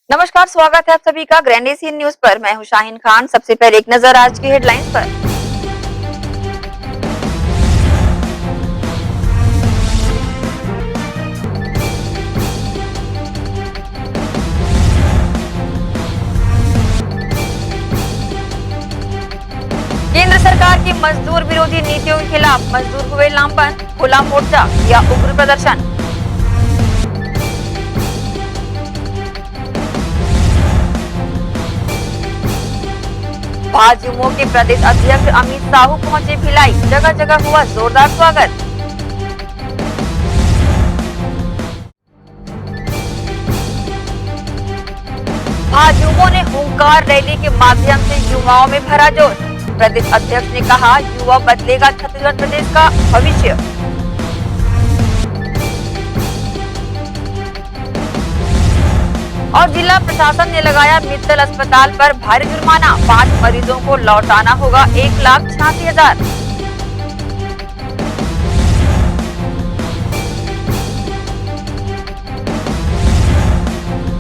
नमस्कार, स्वागत है आप सभी का ग्रैंड एशियन न्यूज पर। मैं हूं शाहीन खान। सबसे पहले एक नजर आज की हेडलाइंस पर। केंद्र सरकार की मजदूर विरोधी नीतियों के खिलाफ मजदूर हुए लामबंद, खुला मोर्चा या उग्र प्रदर्शन। भाजयुमो के प्रदेश अध्यक्ष अमित साहू पहुंचे भिलाई, जगह जगह हुआ जोरदार स्वागत। भाजयुमो ने हुंकार रैली के माध्यम से युवाओं में भरा जोश। प्रदेश अध्यक्ष ने कहा, युवा बदलेगा छत्तीसगढ़ प्रदेश का भविष्य। और जिला प्रशासन ने लगाया मित्तल अस्पताल पर भारी जुर्माना। 5 मरीजों को लौटाना होगा 1,86,000।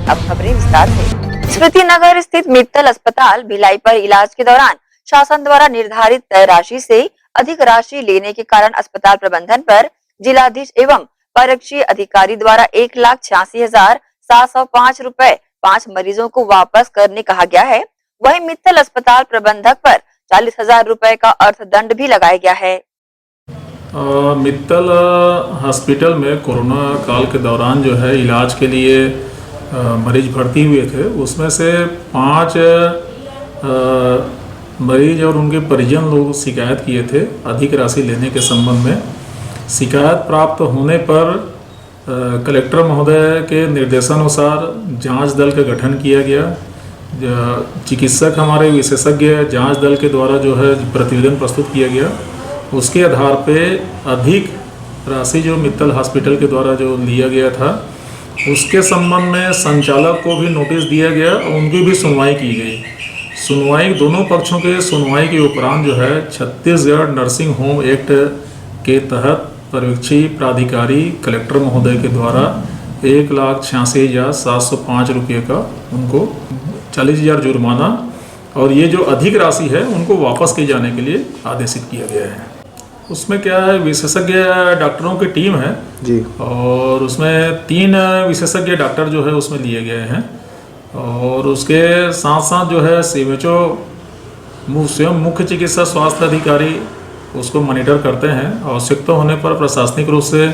अब खबरें विस्तार से। स्मृति नगर स्थित मित्तल अस्पताल भिलाई पर इलाज के दौरान शासन द्वारा निर्धारित तय राशि से अधिक राशि लेने के कारण अस्पताल प्रबंधन पर जिलाधीश एवं परीक्षीय अधिकारी द्वारा 1,86,705 रुपए 5 मरीजों को वापस करने कहा गया है। वहीं मित्तल अस्पताल प्रबंधक पर 40,000 रुपए का अर्थदंड भी लगाया गया है। मित्तल हॉस्पिटल में कोरोना काल के दौरान जो है इलाज के लिए मरीज भर्ती हुए थे, उसमें से 5 मरीज और उनके परिजन लोग शिकायत किए थे अधिक राशि लेने के संबंध में। शिकायत प्राप्त होने पर कलेक्टर महोदय के निर्देशानुसार जांच दल का गठन किया गया। चिकित्सक हमारे विशेषज्ञ जांच दल के द्वारा जो है प्रतिवेदन प्रस्तुत किया गया। उसके आधार पे अधिक राशि जो मित्तल हॉस्पिटल के द्वारा जो लिया गया था उसके संबंध में संचालक को भी नोटिस दिया गया और उनकी भी सुनवाई की गई। सुनवाई दोनों पक्षों के सुनवाई के उपरांत जो है छत्तीसगढ़ नर्सिंग होम एक्ट के तहत पर्यवेक्षी प्राधिकारी कलेक्टर महोदय के द्वारा 1,86,705 रुपये का उनको 40,000 जुर्माना और ये जो अधिक राशि है उनको वापस किए जाने के लिए आदेशित किया गया है। उसमें क्या है, विशेषज्ञ डॉक्टरों की टीम है जी, और उसमें 3 विशेषज्ञ डॉक्टर जो है उसमें लिए गए हैं और उसके साथ साथ जो है सीएमएचओ स्वयं मुख्य चिकित्सा स्वास्थ्य अधिकारी उसको मॉनिटर करते हैं। आवश्यकता होने पर प्रशासनिक रूप से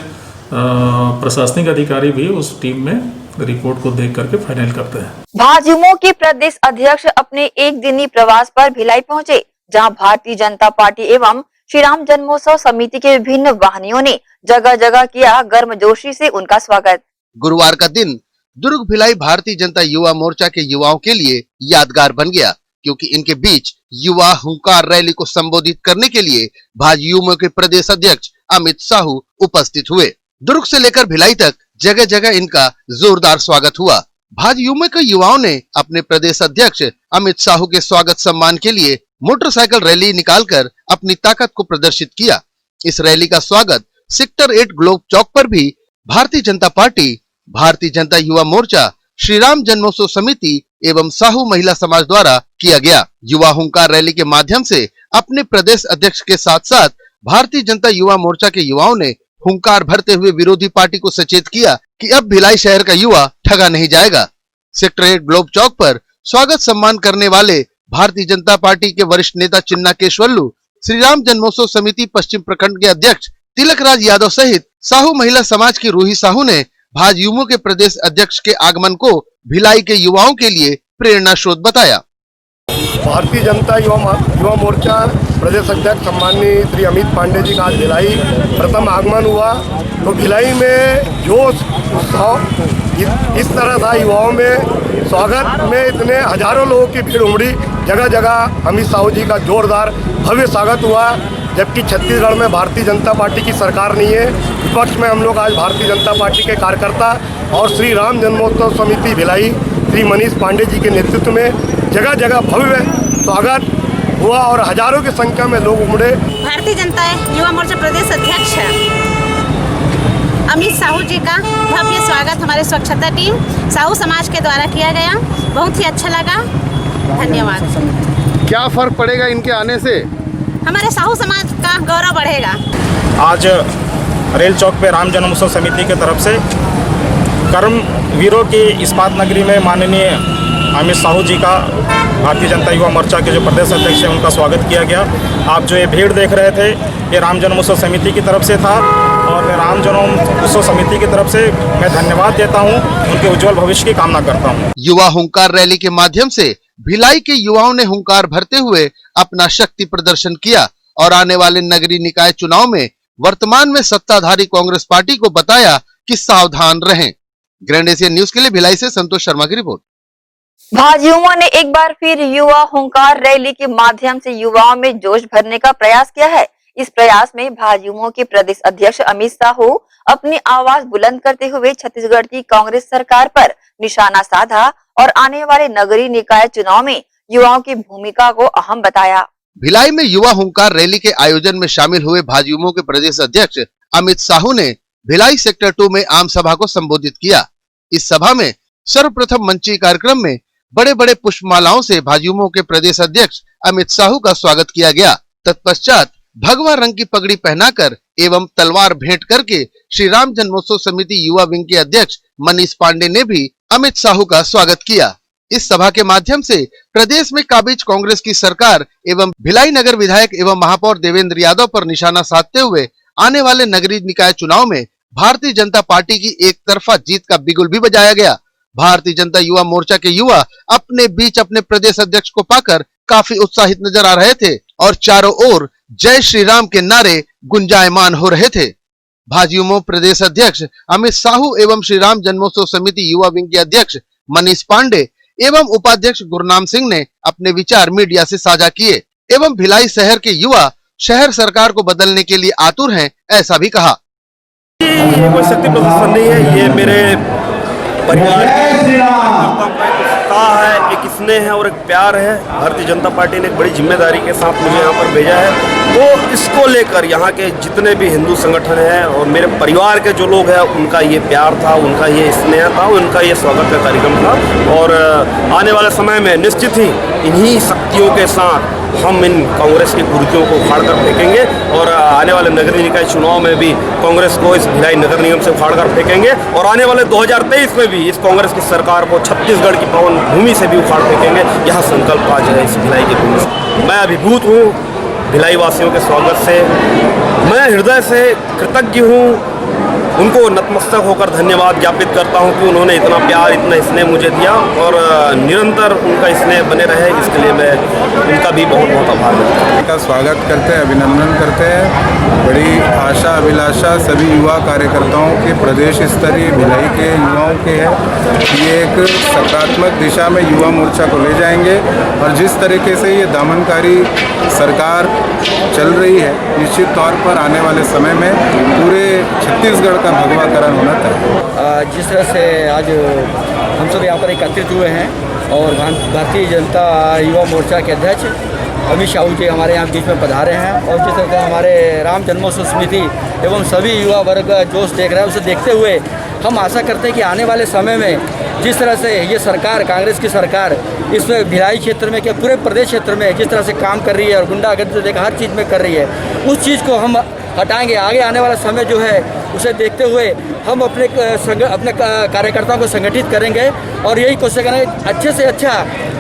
प्रशासनिक अधिकारी भी उस टीम में रिपोर्ट को देख करके फाइनल करते हैं। भाजयुमो के प्रदेश अध्यक्ष अपने एक दिनी प्रवास पर भिलाई पहुंचे, जहां भारतीय जनता पार्टी एवं श्री राम जन्मोत्सव समिति के विभिन्न वाहिनियों ने जगह जगह किया गर्मजोशी से उनका स्वागत। गुरुवार का दिन दुर्ग भिलाई भारतीय जनता युवा मोर्चा के युवाओं के लिए यादगार बन गया, क्योंकि इनके बीच युवा हुंकार रैली को संबोधित करने के लिए भाजयुमो के प्रदेश अध्यक्ष अमित साहू उपस्थित हुए। दुर्ग से लेकर भिलाई तक जगह जगह इनका जोरदार स्वागत हुआ। भाजयुमो के युवाओं ने अपने प्रदेश अध्यक्ष अमित साहू के स्वागत सम्मान के लिए मोटरसाइकिल रैली निकालकर अपनी ताकत को प्रदर्शित किया। इस रैली का स्वागत सेक्टर 8 ग्लोब चौक पर भी भारतीय जनता पार्टी, भारतीय जनता युवा मोर्चा, श्री राम जन्मोत्सव समिति एवं साहू महिला समाज द्वारा किया गया। युवा हुंकार रैली के माध्यम से अपने प्रदेश अध्यक्ष के साथ साथ भारतीय जनता युवा मोर्चा के युवाओं ने हुंकार भरते हुए विरोधी पार्टी को सचेत किया कि अब भिलाई शहर का युवा ठगा नहीं जाएगा। सेक्टर 8 ग्लोब चौक पर स्वागत सम्मान करने वाले भारतीय जनता पार्टी के वरिष्ठ नेता चिन्ना केशवल्लू, श्री राम जन्मोत्सव समिति पश्चिम प्रखंड के अध्यक्ष तिलक राज यादव सहित साहू महिला समाज की रूही साहू ने भाजयुमो के प्रदेश अध्यक्ष के आगमन को भिलाई के युवाओं के लिए प्रेरणा स्रोत बताया। भारतीय जनता युवा मोर्चा प्रदेश अध्यक्ष सम्माननीय श्री अमित पांडे जी का आज भिलाई प्रथम आगमन हुआ, तो भिलाई में जोश उत्साह इस तरह था। युवाओं में स्वागत में इतने हजारों लोगों की भीड़ उमड़ी, जगह जगह अमित साहू जी का जोरदार भव्य स्वागत हुआ। जबकि छत्तीसगढ़ में भारतीय जनता पार्टी की सरकार नहीं है, विपक्ष में हम लोग आज भारतीय जनता पार्टी के कार्यकर्ता और श्री राम जन्मोत्सव समिति भिलाई श्री मनीष पांडे जी के नेतृत्व में जगह जगह भव्य स्वागत हुआ और हजारों की संख्या में लोग उमड़े। भारतीय जनता युवा मोर्चा प्रदेश अध्यक्ष अमित साहू जी का भव्य स्वागत हमारे स्वच्छता टीम साहू समाज के द्वारा किया गया। बहुत ही अच्छा लगा। धन्यवाद। क्या फर्क पड़ेगा इनके आने से? हमारे साहू समाज का गौरव बढ़ेगा। आज रेल चौक पे राम जन्मोत्सव समिति की तरफ से कर्मवीरों की इस्पात नगरी में माननीय अमित साहू जी का भारतीय जनता युवा मोर्चा के जो प्रदेश अध्यक्ष हैं उनका स्वागत किया गया। आप जो ये भीड़ देख रहे थे ये राम जन्मोत्सव समिति की तरफ से था और मैं राम जन्मोत्सव समिति की तरफ से मैं धन्यवाद देता हूँ, उनके उज्जवल भविष्य की कामना करता हूँ। युवा हुंकार रैली के माध्यम से भिलाई के युवाओं ने हुंकार भरते हुए अपना शक्ति प्रदर्शन किया और आने वाले नगरीय निकाय चुनाव में वर्तमान में सत्ताधारी कांग्रेस पार्टी को बताया कि सावधान रहें। ग्रैंड एशिया न्यूज के लिए भिलाई से संतोष शर्मा की रिपोर्ट। भाजयुमो ने एक बार फिर युवा हुंकार रैली के माध्यम से युवाओं में जोश भरने का प्रयास किया है। इस प्रयास में भाजयुमो के प्रदेश अध्यक्ष अमित साहू अपनी आवाज बुलंद करते हुए छत्तीसगढ़ की कांग्रेस सरकार पर निशाना साधा और आने वाले नगरीय निकाय चुनाव में युवाओं की भूमिका को अहम बताया। भिलाई में युवा हुंकार रैली के आयोजन में शामिल हुए भाजयुमो के प्रदेश अध्यक्ष अमित साहू ने भिलाई सेक्टर 2 में आम सभा को संबोधित किया। इस सभा में सर्वप्रथम मंची कार्यक्रम में बड़े बड़े पुष्पमालाओं से भाजयुमो के प्रदेश अध्यक्ष अमित साहू का स्वागत किया गया। तत्पश्चात भगवा रंग की पगड़ी पहनाकर एवं तलवार भेंट करके श्री राम जन्मोत्सव समिति युवा विंग के अध्यक्ष मनीष पांडे ने भी अमित साहू का स्वागत किया। इस सभा के माध्यम से प्रदेश में काबिज कांग्रेस की सरकार एवं भिलाई नगर विधायक एवं महापौर देवेंद्र यादव पर निशाना साधते हुए आने वाले नगरीय निकाय चुनाव में भारतीय जनता पार्टी की एक तरफा जीत का बिगुल भी बजाया गया। भारतीय जनता युवा मोर्चा के युवा अपने बीच अपने प्रदेश अध्यक्ष को पाकर काफी उत्साहित नजर आ रहे थे और चारों ओर जय श्री राम के नारे गुंजायमान हो रहे थे। भाजयुमो प्रदेश अध्यक्ष अमित साहू एवं श्री राम जन्मोत्सव समिति युवा विंग के अध्यक्ष मनीष पांडे एवं उपाध्यक्ष गुरनाम सिंह ने अपने विचार मीडिया से साझा किए एवं भिलाई शहर के युवा शहर सरकार को बदलने के लिए आतुर हैं, ऐसा भी कहा। ये कोई शक्ति प्रदर्शन नहीं है, ये मेरे परिवार का है, एक स्नेह है और एक प्यार है। भारतीय जनता पार्टी ने एक बड़ी जिम्मेदारी के साथ मुझे यहाँ पर भेजा है, तो इसको लेकर यहाँ के जितने भी हिंदू संगठन हैं और मेरे परिवार के जो लोग हैं उनका ये प्यार था, उनका ये स्नेह था, उनका ये स्वागत का कार्यक्रम था। और आने वाले समय में निश्चित ही इन्हीं शक्तियों के साथ हम इन कांग्रेस की कुर्सियों को उखाड़ कर फेंकेंगे और आने वाले नगरीय निकाय चुनाव में भी कांग्रेस को इस भिलाई नगर निगम से उखाड़ कर फेंकेंगे और आने वाले 2023 में भी इस कांग्रेस की सरकार को छत्तीसगढ़ की पावन भूमि से भी उखाड़ फेंकेंगे। यह संकल्प आज है इस भिलाई की भूमि से। मैं अभिभूत हूँ भिलाई वासियों के स्वागत से, मैं हृदय से कृतज्ञ हूँ, उनको नतमस्तक होकर धन्यवाद ज्ञापित करता हूं कि उन्होंने इतना प्यार इतना स्नेह मुझे दिया और निरंतर उनका स्नेह बने रहे, इसके लिए मैं उनका भी बहुत बहुत आभार व्यक्त करता का स्वागत करते हैं, अभिनंदन करते हैं। बड़ी आशा अभिलाषा सभी युवा कार्यकर्ताओं के प्रदेश स्तरीय भिलाई के युवाओं के है। ये एक सकारात्मक दिशा में युवा मोर्चा को ले जाएंगे और जिस तरीके से ये दमनकारी सरकार चल रही है, निश्चित तौर पर आने वाले समय में पूरे छत्तीसगढ़ का भगवाकरण होना चाहिए। जिस तरह से आज हम सब यहाँ पर एकत्रित हुए हैं और भारतीय जनता युवा मोर्चा के अध्यक्ष अमित साहू जी हमारे यहाँ बीच में पधारे हैं और जिस तरह से हमारे राम जन्मोत्सव समिति एवं सभी युवा वर्ग का जोश देख रहा है, उसे देखते हुए हम आशा करते हैं कि आने वाले समय में जिस तरह से ये सरकार कांग्रेस की सरकार इसमें भिलाई क्षेत्र में क्या पूरे प्रदेश क्षेत्र में जिस तरह से काम कर रही है और गुंडागर्दी से देखा हर चीज़ में कर रही है, उस चीज़ को हम हटाएंगे। आगे आने वाला समय जो है उसे देखते हुए हम अपने कार्यकर्ताओं को संगठित करेंगे और यही कोशिश करेंगे अच्छे से अच्छा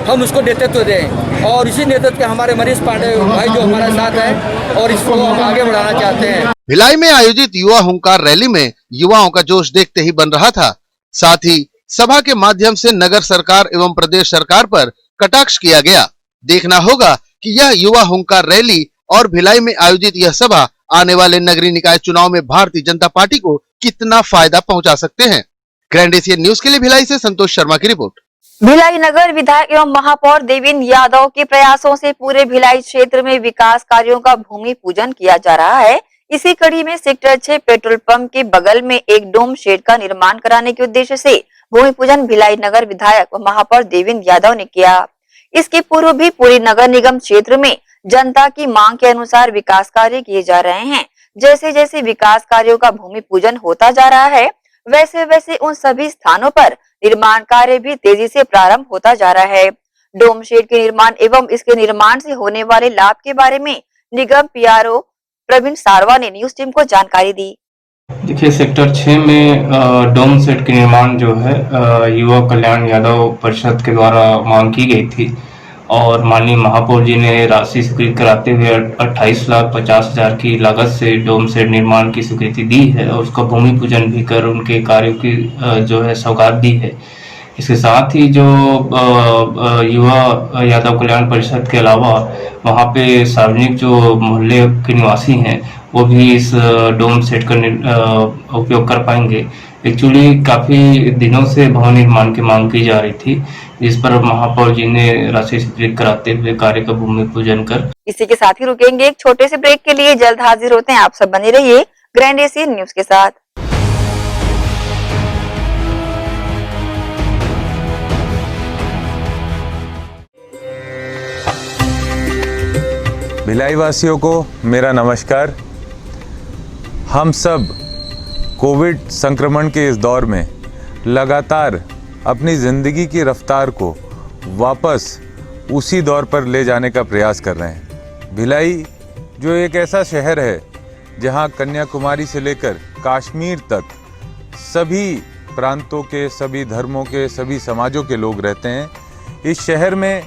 हम उसको नेतृत्व दें और इसी नेतृत्व के हमारे मनीष पांडे भाई जो हमारे साथ हैं और इसको हम आगे बढ़ाना चाहते हैं। भिलाई में आयोजित युवा हुंकार रैली में युवाओं का जोश देखते ही बन रहा था। साथ ही सभा के माध्यम से नगर सरकार एवं प्रदेश सरकार पर कटाक्ष किया गया। देखना होगा कि यह युवा हुंकार रैली और भिलाई में आयोजित यह सभा आने वाले नगरीय निकाय चुनाव में भारतीय जनता पार्टी को कितना फायदा पहुंचा सकते हैं। ग्रैंड एशिया न्यूज के लिए भिलाई से संतोष शर्मा की रिपोर्ट। भिलाई नगर विधायक एवं महापौर देवेंद्र यादव के प्रयासों से पूरे भिलाई क्षेत्र में विकास कार्यों का भूमि पूजन किया जा रहा है। इसी कड़ी में सेक्टर 6 पेट्रोल पंप के बगल में एक डोम शेड का निर्माण कराने के उद्देश्य से भूमि पूजन भिलाई नगर विधायक व महापौर देवेंद्र यादव ने किया। इसके पूर्व भी पूरी नगर निगम क्षेत्र में जनता की मांग के अनुसार विकास कार्य किए जा रहे हैं, जैसे जैसे विकास कार्यों का भूमि पूजन होता जा रहा है, वैसे वैसे उन सभी स्थानों पर निर्माण कार्य भी तेजी से प्रारंभ होता जा रहा है। डोम शेड के निर्माण एवं इसके निर्माण से होने वाले लाभ के बारे में निगम पीआरओ प्रवीण सारवा ने न्यूज टीम को जानकारी दी। देखिए, सेक्टर 6 में डोम सेट के निर्माण जो है युवा कल्याण यादव परिषद के द्वारा मांग की गई थी और माननीय महापौर जी ने राशि स्वीकृत कराते हुए 28,50,000 की लागत से डोम सेट निर्माण की स्वीकृति दी है और उसका भूमि पूजन भी कर उनके कार्यों की जो है सौगात दी है। इसके साथ ही जो युवा यादव कल्याण परिषद के अलावा वहाँ पे सार्वजनिक जो मोहल्ले के निवासी हैं वो भी इस डोम सेट का उपयोग कर पाएंगे। एक्चुअली काफ़ी दिनों से भवन निर्माण की मांग की जा रही थी, जिस पर महापौर जी ने राशि स्वीकृत कराते हुए कार्य का भूमि पूजन कर। इसी के साथ ही रुकेंगे एक छोटे से ब्रेक के लिए, जल्द हाजिर होते हैं। आप सब बने रहिए ग्रैंड एशियन न्यूज के साथ। भिलाई वासियों को मेरा नमस्कार। हम सब कोविड संक्रमण के इस दौर में लगातार अपनी ज़िंदगी की रफ्तार को वापस उसी दौर पर ले जाने का प्रयास कर रहे हैं। भिलाई जो एक ऐसा शहर है जहां कन्याकुमारी से लेकर कश्मीर तक सभी प्रांतों के, सभी धर्मों के, सभी समाजों के लोग रहते हैं। इस शहर में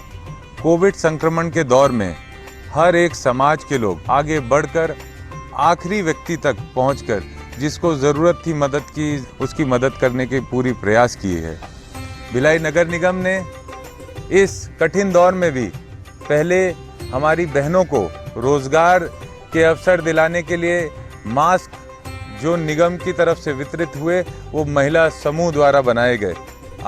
कोविड संक्रमण के दौर में हर एक समाज के लोग आगे बढ़कर आखिरी व्यक्ति तक पहुंचकर जिसको ज़रूरत थी मदद की, उसकी मदद करने के पूरी प्रयास किए है। भिलाई नगर निगम ने इस कठिन दौर में भी पहले हमारी बहनों को रोज़गार के अवसर दिलाने के लिए मास्क जो निगम की तरफ से वितरित हुए वो महिला समूह द्वारा बनाए गए।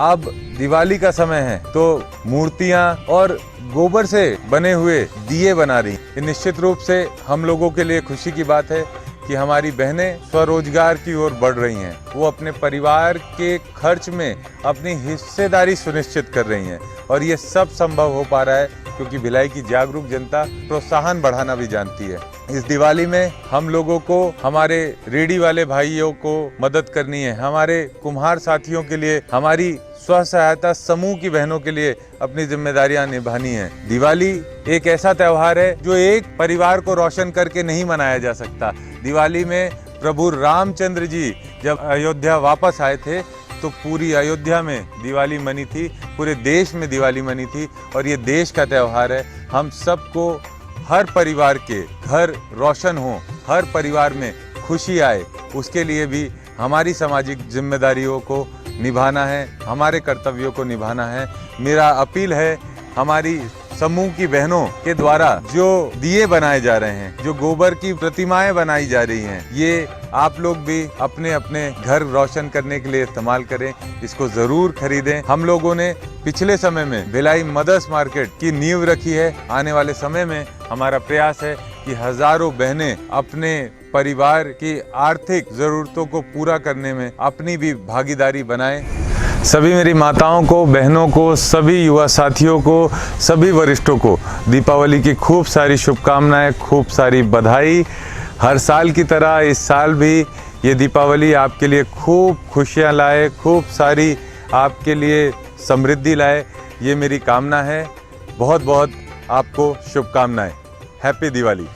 अब दिवाली का समय है तो मूर्तियां और गोबर से बने हुए दिए बना रही। ये निश्चित रूप से हम लोगों के लिए खुशी की बात है कि हमारी बहनें स्वरोजगार की ओर बढ़ रही हैं। वो अपने परिवार के खर्च में अपनी हिस्सेदारी सुनिश्चित कर रही हैं और ये सब संभव हो पा रहा है क्योंकि भिलाई की जागरूक जनता प्रोत्साहन बढ़ाना भी जानती है। इस दिवाली में हम लोगों को हमारे रेडी वाले भाइयों को मदद करनी है, हमारे कुम्हार साथियों के लिए, हमारी स्व सहायता समूह की बहनों के लिए अपनी जिम्मेदारियां निभानी है। दिवाली एक ऐसा त्योहार है जो एक परिवार को रोशन करके नहीं मनाया जा सकता। दिवाली में प्रभु रामचंद्र जी जब अयोध्या वापस आए थे तो पूरी अयोध्या में दिवाली मनी थी, पूरे देश में दिवाली मनी थी और ये देश का त्योहार है। हम सबको हर परिवार के घर रोशन हो, हर परिवार में खुशी आए, उसके लिए भी हमारी सामाजिक जिम्मेदारियों को निभाना है, हमारे कर्तव्यों को निभाना है। मेरा अपील है हमारी समूह की बहनों के द्वारा जो दिए बनाए जा रहे हैं, जो गोबर की प्रतिमाएं बनाई जा रही हैं, ये आप लोग भी अपने अपने घर रोशन करने के लिए इस्तेमाल करें, इसको जरूर खरीदें। हम लोगों ने पिछले समय में भिलाई मदर्स मार्केट की नींव रखी है। आने वाले समय में हमारा प्रयास है कि हजारों बहनें अपने परिवार की आर्थिक जरूरतों को पूरा करने में अपनी भी भागीदारी बनाएं। सभी मेरी माताओं को, बहनों को, सभी युवा साथियों को, सभी वरिष्ठों को दीपावली की खूब सारी शुभकामनाएं, खूब सारी बधाई। हर साल की तरह इस साल भी ये दीपावली आपके लिए खूब खुशियां लाए, खूब सारी आपके लिए समृद्धि लाए, ये मेरी कामना है। बहुत बहुत आपको शुभकामनाएं। Happy Diwali.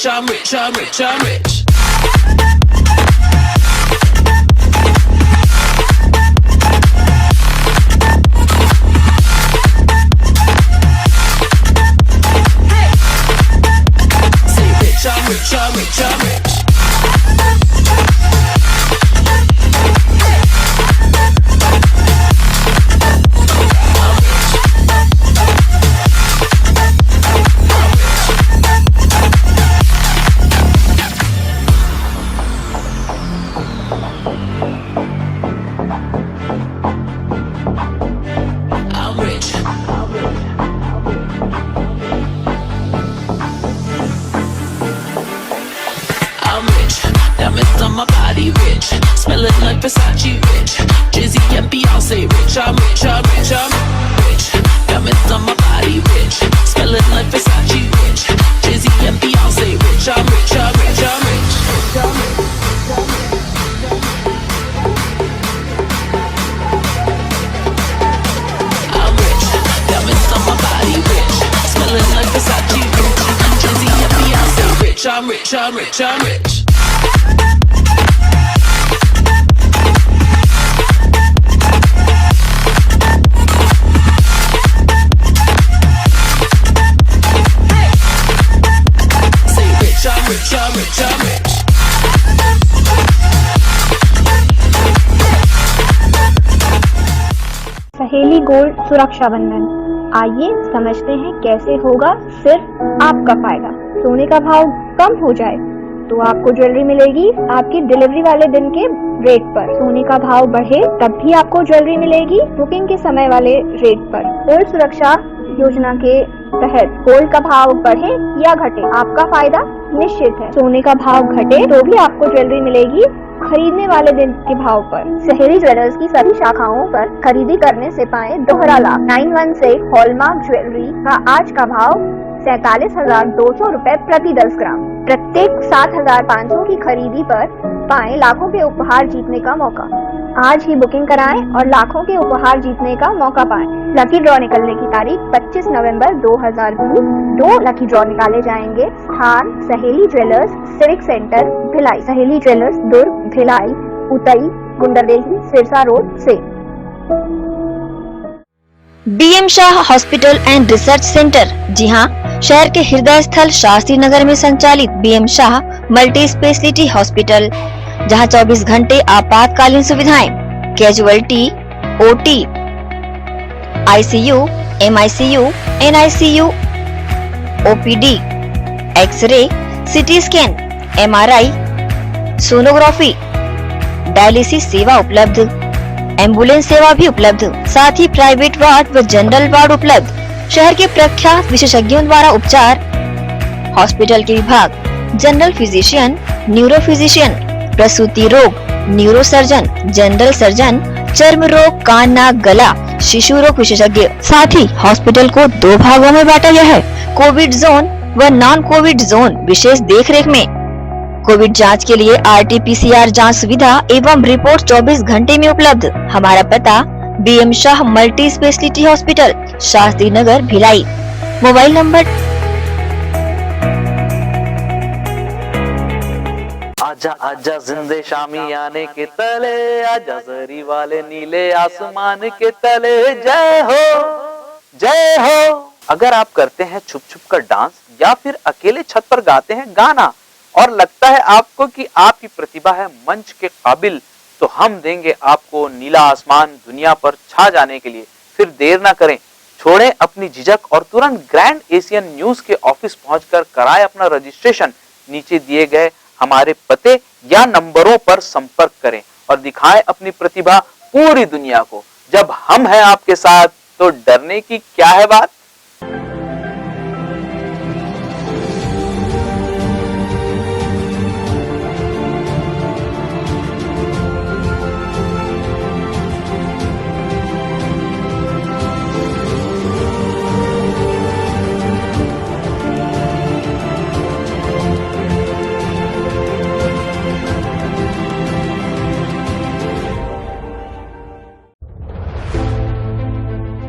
I'm rich, I'm rich, I'm rich. Versace rich. Jay-Z and Beyonce rich. I'm rich, I'm rich, I'm rich. Diamonds on my body rich. Smelling like Versace rich. Jay-Z and Beyonce rich. I'm rich, I'm rich, I'm rich. I'm rich. Diamonds on my body rich. Smelling like Versace rich. Jay-Z and Beyonce rich. I'm rich, I'm rich, I'm rich. I'm rich, I'm rich, I'm rich. सहेली gold सुरक्षा बंधन। आइए समझते हैं कैसे होगा सिर्फ आपका फायदा। सोने का भाव कम हो जाए तो आपको ज्वेलरी मिलेगी आपकी डिलीवरी वाले दिन के रेट पर। सोने का भाव बढ़े तब भी आपको ज्वेलरी मिलेगी बुकिंग के समय वाले रेट पर। गोल्ड सुरक्षा योजना के तहत गोल्ड का भाव बढ़े या घटे आपका फायदा निश्चित है। सोने का भाव घटे तो भी आपको ज्वेलरी मिलेगी खरीदने वाले दिन के भाव पर। सहेली ज्वेलर्स की सभी शाखाओं पर खरीदी करने से पाए दोहरा लाभ। 916 हॉलमार्क ज्वेलरी का आज का भाव 47,200 रूपए प्रति 10 ग्राम। प्रत्येक 7,500 की खरीदी पर पाएं लाखों के उपहार जीतने का मौका। आज ही बुकिंग कराएं और लाखों के उपहार जीतने का मौका पाएं। लकी ड्रॉ निकलने की तारीख 25 नवंबर 2020। 2 लकी ड्रॉ निकाले जाएंगे। स्थान सहेली jewellers, civic centre Bhilai. Saheli jewellers Durg, Bhilai, Utai, Gunderdehi, Sirsa road से। BM Shah hospital and research centre. जी हाँ, शहर के हृदय स्थल शास्त्री नगर में संचालित BM Shah multi speciality hospital, जहां 24 घंटे आपातकालीन सुविधाएं, casualty, OT, ICU, MICU, NICU, OPD, x-ray, CT scan, MRI, sonography, dialysis सेवा उपलब्ध, एम्बुलेंस सेवा भी उपलब्ध, साथ ही प्राइवेट वार्ड व जनरल वार्ड उपलब्ध। शहर के प्रख्यात विशेषज्ञों द्वारा उपचार। हॉस्पिटल के विभाग: जनरल फिजिशियन, न्यूरो फिजिशियन, प्रसूति रोग, न्यूरो सर्जन, जनरल सर्जन, चर्म रोग, कान नाक गला, शिशु रोग विशेषज्ञ। साथ ही हॉस्पिटल को 2 भागों में बांटा गया है, कोविड जोन व नॉन कोविड जोन। विशेष देखरेख में कोविड जांच के लिए RT-PCR जांच सुविधा एवं रिपोर्ट 24 घंटे में उपलब्ध। हमारा पता: BM Shah multi speciality hospital, Shastri Nagar, Bhilai. Mobile number: आजा आजा जिंदे शामी आने के तले, आजा जरी वाले नीले आसमान के तले। जय हो, जय हो। अगर आप करते हैं छुप छुप कर डांस या फिर अकेले छत पर गाते हैं गाना और लगता है आपको कि आपकी प्रतिभा है मंच के काबिल, तो हम देंगे आपको नीला आसमान दुनिया पर छा जाने के लिए। फिर देर ना करें, छोड़ें अपनी झिझक और तुरंत ग्रैंड एशियन न्यूज के ऑफिस पहुंचकर कराएं अपना रजिस्ट्रेशन। नीचे दिए गए हमारे पते या नंबरों पर संपर्क करें और दिखाएं अपनी प्रतिभा पूरी दुनिया को। जब हम हैं आपके साथ तो डरने की क्या है बात।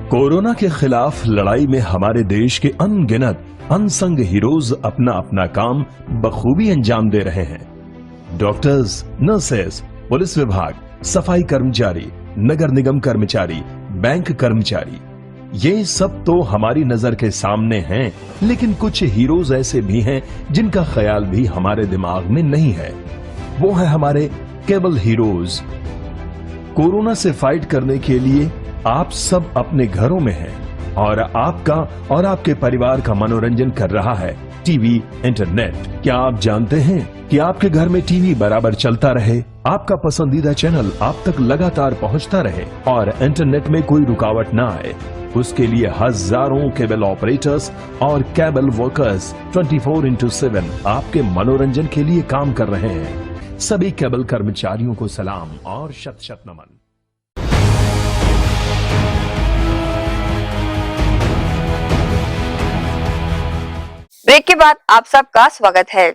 कोरोना के खिलाफ लड़ाई में हमारे देश के अनगिनत अनसंग हीरोज अपना अपना काम बखूबी अंजाम दे रहे हैं। डॉक्टर्स, नर्सेस, पुलिस विभाग, सफाई कर्मचारी, नगर निगम कर्मचारी, बैंक कर्मचारी, ये सब तो हमारी नजर के सामने हैं, लेकिन कुछ हीरोज ऐसे भी हैं जिनका ख्याल भी हमारे दिमाग में नहीं है। वो है हमारे केबल हीरोज। कोरोना से फाइट करने के लिए आप सब अपने घरों में हैं और आपका और आपके परिवार का मनोरंजन कर रहा है टीवी, इंटरनेट। क्या आप जानते हैं कि आपके घर में टीवी बराबर चलता रहे, आपका पसंदीदा चैनल आप तक लगातार पहुंचता रहे और इंटरनेट में कोई रुकावट ना आए? उसके लिए हजारों केबल ऑपरेटर्स और केबल वर्कर्स 24/7 आपके मनोरंजन के लिए काम कर रहे हैं। सभी केबल कर्मचारियों को सलाम और शत शत नमन। ब्रेक के बाद आप सबका स्वागत है।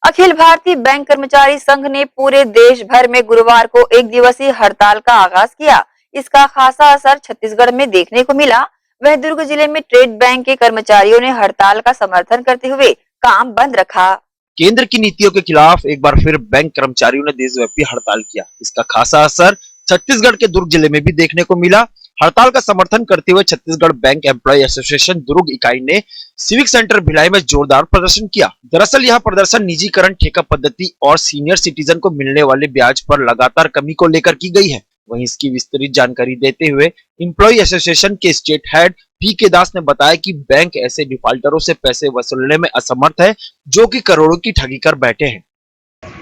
अखिल भारतीय बैंक कर्मचारी संघ ने पूरे देश भर में गुरुवार को एक दिवसीय हड़ताल का आगाज किया। इसका खासा असर छत्तीसगढ़ में देखने को मिला। वह दुर्ग जिले में ट्रेड बैंक के कर्मचारियों ने हड़ताल का समर्थन करते हुए काम बंद रखा। केंद्र की नीतियों के खिलाफ एक बार फिर बैंक कर्मचारियों ने देशव्यापी हड़ताल किया। इसका खासा असर छत्तीसगढ़ के दुर्ग जिले में भी देखने को मिला। हड़ताल का समर्थन करते हुए छत्तीसगढ़ बैंक एम्प्लॉय एसोसिएशन दुर्ग इकाई ने सिविक सेंटर भिलाई में जोरदार प्रदर्शन किया। दरअसल यह प्रदर्शन निजीकरण, ठेका पद्धति और सीनियर सिटीजन को मिलने वाले ब्याज पर लगातार कमी को लेकर की गई है। वहीं इसकी विस्तृत जानकारी देते हुए एम्प्लॉय एसोसिएशन के स्टेट हेड पी.के. दास ने बताया कि बैंक ऐसे डिफाल्टरों से पैसे वसूलने में असमर्थ है जो कि करोड़ों की ठगी कर बैठे हैं।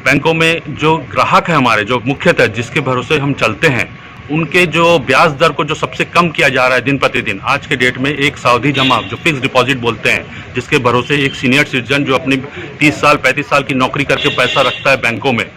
बैंकों में जो ग्राहक है हमारे, जो मुख्यतः जिसके भरोसे हम चलते हैं, उनके जो ब्याज दर को जो सबसे कम किया जा रहा है दिन प्रतिदिन, आज के डेट में एक सावधि जमा जो फिक्स डिपॉजिट बोलते हैं, जिसके भरोसे एक सीनियर सिटीजन जो अपनी 30 साल 35 साल की नौकरी करके पैसा रखता है बैंकों में,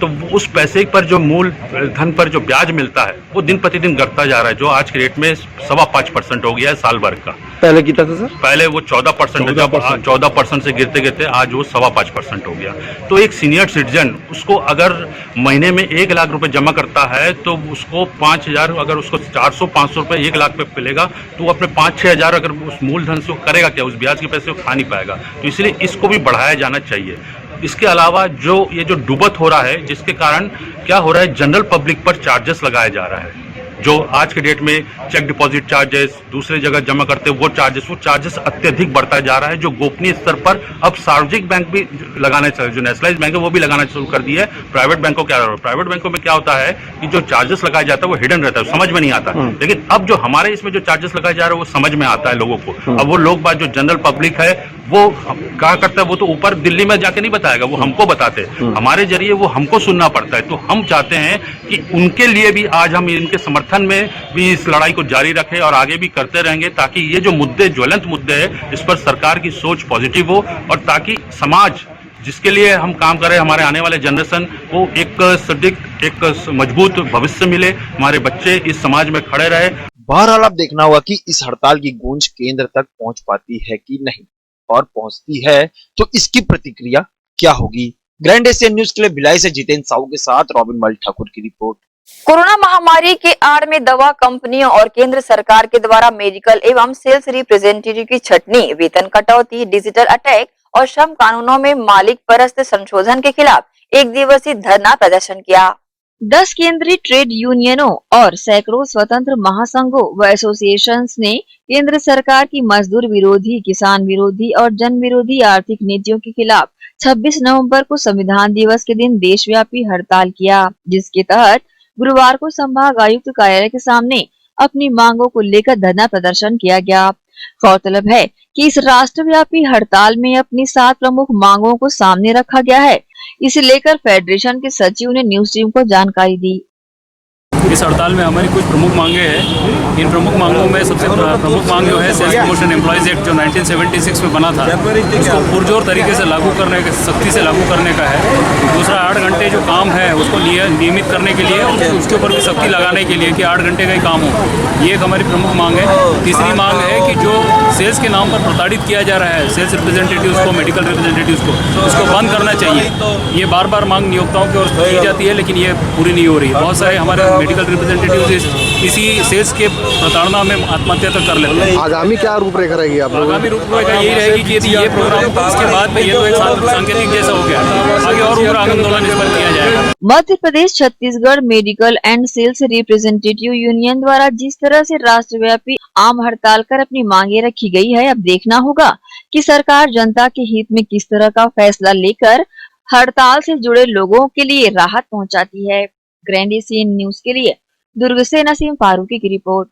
तो उस पैसे पर जो मूल धन पर जो ब्याज मिलता है वो दिन प्रतिदिन घटता जा रहा है, जो आज के डेट में 5.25% हो गया है साल भर का। पहले कितना था सर? पहले वो 14% है, जब 14% से गिरते गिरते आज वो 5.25% हो गया। तो एक सीनियर सिटीजन उसको अगर महीने में 1 लाख रुपए जमा करता है तो उसको 5,000, अगर उसको 400-500 रुपए 1 लाख पे मिलेगा तो वो अपने 5-6 हजार अगर उस मूलधन से करेगा क्या, उस ब्याज के पैसे वो खा नहीं पाएगा। तो इसलिए इसको भी बढ़ाया जाना चाहिए। इसके अलावा जो ये जो डूबत हो रहा है, जिसके कारण क्या हो रहा है, जनरल पब्लिक पर चार्जेस लगाया जा रहा है। जो आज के डेट में चेक डिपॉजिट चार्जेस, दूसरे जगह जमा करते वो चार्जेस अत्यधिक बढ़ता जा रहा है, जो गोपनीय स्तर पर अब सार्वजनिक बैंक भी लगाना चाहिए, जो नेशनलाइज बैंक है वो भी लगाना शुरू कर दिया है। प्राइवेट बैंकों प्राइवेट बैंकों में क्या होता है कि जो चार्जेस लगाया जाता है वो हिडन रहता है, समझ में नहीं आता। लेकिन अब जो हमारे इसमें जो चार्जेस लगाया जा रहा है वो समझ में आता है लोगों को। अब वो लोग बात जो जनरल पब्लिक है वो क्या करता है, वो तो ऊपर दिल्ली में जाके नहीं बताएगा, वो हमको बताते हैं, हमारे जरिए वो हमको सुनना पड़ता है। तो हम चाहते हैं कि उनके लिए भी आज हम इनके समर्थन में भी इस लड़ाई को जारी रखें और आगे भी करते रहेंगे, ताकि ये जो मुद्दे, ज्वलंत मुद्दे हैं, इस पर सरकार की सोच पॉजिटिव हो और ताकि समाज जिसके लिए हम काम कर रहे हैं, हमारे आने वाले जनरेशन को एक सदिग्ध, एक मजबूत भविष्य मिले, हमारे बच्चे इस समाज में खड़े रहे। बहरहाल अब देखना होगा कि इस हड़ताल की गूंज केंद्र तक पहुंच पाती है कि नहीं, और पहुंचती है तो इसकी प्रतिक्रिया क्या होगी। ग्रैंड एशियन न्यूज के लिए भिलाई से जितेंद्र साहू के साथ रॉबिन मल ठाकुर की रिपोर्ट। कोरोना महामारी के आड़ में दवा कंपनियों और केंद्र सरकार के द्वारा मेडिकल एवं सेल्स रिप्रेजेंटेटिव की छटनी, वेतन कटौती, डिजिटल अटैक और श्रम कानूनों में मालिक परस्त संशोधन के खिलाफ एक दिवसीय धरना प्रदर्शन किया। 10 केंद्रीय ट्रेड यूनियनों और सैकड़ों स्वतंत्र महासंघों व एसोसिएशंस ने केंद्र सरकार की मजदूर विरोधी, किसान विरोधी और जन विरोधी आर्थिक नीतियों के खिलाफ 26 नवंबर को संविधान दिवस के दिन देशव्यापी हड़ताल किया, जिसके तहत गुरुवार को संभाग आयुक्त कार्यालय के सामने अपनी मांगों को लेकर धरना प्रदर्शन किया गया। गौरतलब है कि इस राष्ट्रव्यापी हड़ताल में अपनी 7 प्रमुख मांगों को सामने रखा गया है। इसे लेकर फेडरेशन के सचिव ने न्यूज टीम को जानकारी दी। इस हड़ताल में हमारी कुछ प्रमुख मांगे हैं। इन प्रमुख मांगों में सबसे प्रमुख मांग जो है सेल्स प्रमोशन एम्प्लॉयज एक्ट जो 1976 में बना था, उसको पुरजोर तरीके से लागू करने का, सख्ती से लागू करने का है। दूसरा 8 घंटे जो काम है उसको नियमित करने के लिए, उसके ऊपर भी सख्ती लगाने के लिए कि 8 घंटे का ही काम हो, ये एक हमारी प्रमुख मांग है। तीसरी मांग है कि जो सेल्स के नाम पर प्रताड़ित किया जा रहा है सेल्स रिप्रेजेंटेटिव्स को, मेडिकल रिप्रेजेंटेटिव्स को, उसको बंद करना चाहिए। ये बार बार मांग नियोक्ताओं की ओर की जाती है, लेकिन ये पूरी नहीं हो रही। बहुत सारे हमारे मेडिकल रिप्रेजेंटेटिव्स इसी सेल्स के प्रताड़ना में आत्महत्या तक कर लेते हैं। आगामी क्या रूपरेखा रहेगी आप लोगों की? आगामी रूपरेखा यही रहेगी कि यदि ये प्रोग्राम उसके बाद में ये तो एक सांकेतिक जैसा हो गया, आगे और उग्र आंदोलन इस पर किया जाएगा। Madhya Pradesh Chhattisgarh medical and sales representative union द्वारा जिस तरह से राष्ट्रव्यापी आम हड़ताल कर अपनी मांगे रखी गई है, अब देखना होगा कि सरकार जनता के हित में किस तरह का फैसला लेकर हड़ताल से जुड़े लोगों के लिए राहत पहुंचाती है। ग्रैंड एशियन न्यूज के लिए दुर्ग से नसीम फारूकी की रिपोर्ट।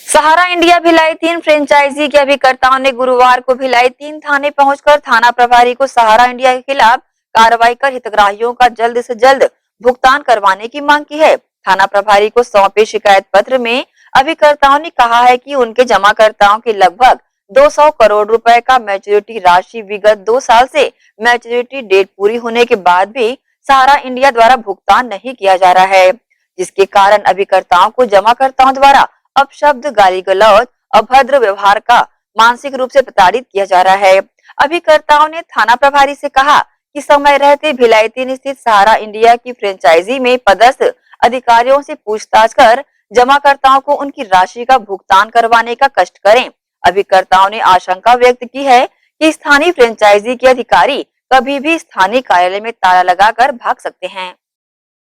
सहारा इंडिया भिलाई 3 फ्रेंचाइजी के अभिकर्ताओं ने गुरुवार को भिलाई 3 थाने पहुंचकर थाना प्रभारी को सहारा इंडिया के खिलाफ कार्रवाई कर हितग्राहियों का जल्द से जल्द भुगतान करवाने की मांग की है। थाना प्रभारी को सौंपे शिकायत पत्र में अभिकर्ताओं ने कहा है कि उनके जमाकर्ताओं के लगभग 200 करोड़ रुपए का मैच्योरिटी राशि विगत 2 साल से मैच्योरिटी डेट पूरी होने के बाद भी सहारा इंडिया द्वारा भुगतान नहीं किया जा रहा है, जिसके कारण अभिकर्ताओं को जमाकर्ताओं द्वारा अपशब्द, गाली गलौज, अभद्र व्यवहार का मानसिक रूप से प्रताड़ित किया जा रहा है। अभिकर्ताओं ने थाना प्रभारी से कहा कि समय रहते भिलाई 3 स्थित सहारा इंडिया की फ्रेंचाइजी में पदस्थ अधिकारियों से पूछताछ कर जमाकर्ताओं को उनकी राशि का भुगतान करवाने का कष्ट करें। अभिकर्ताओं ने आशंका व्यक्त की है कि स्थानीय फ्रेंचाइजी के अधिकारी कभी भी स्थानीय कार्यालय में ताला लगाकर भाग सकते हैं।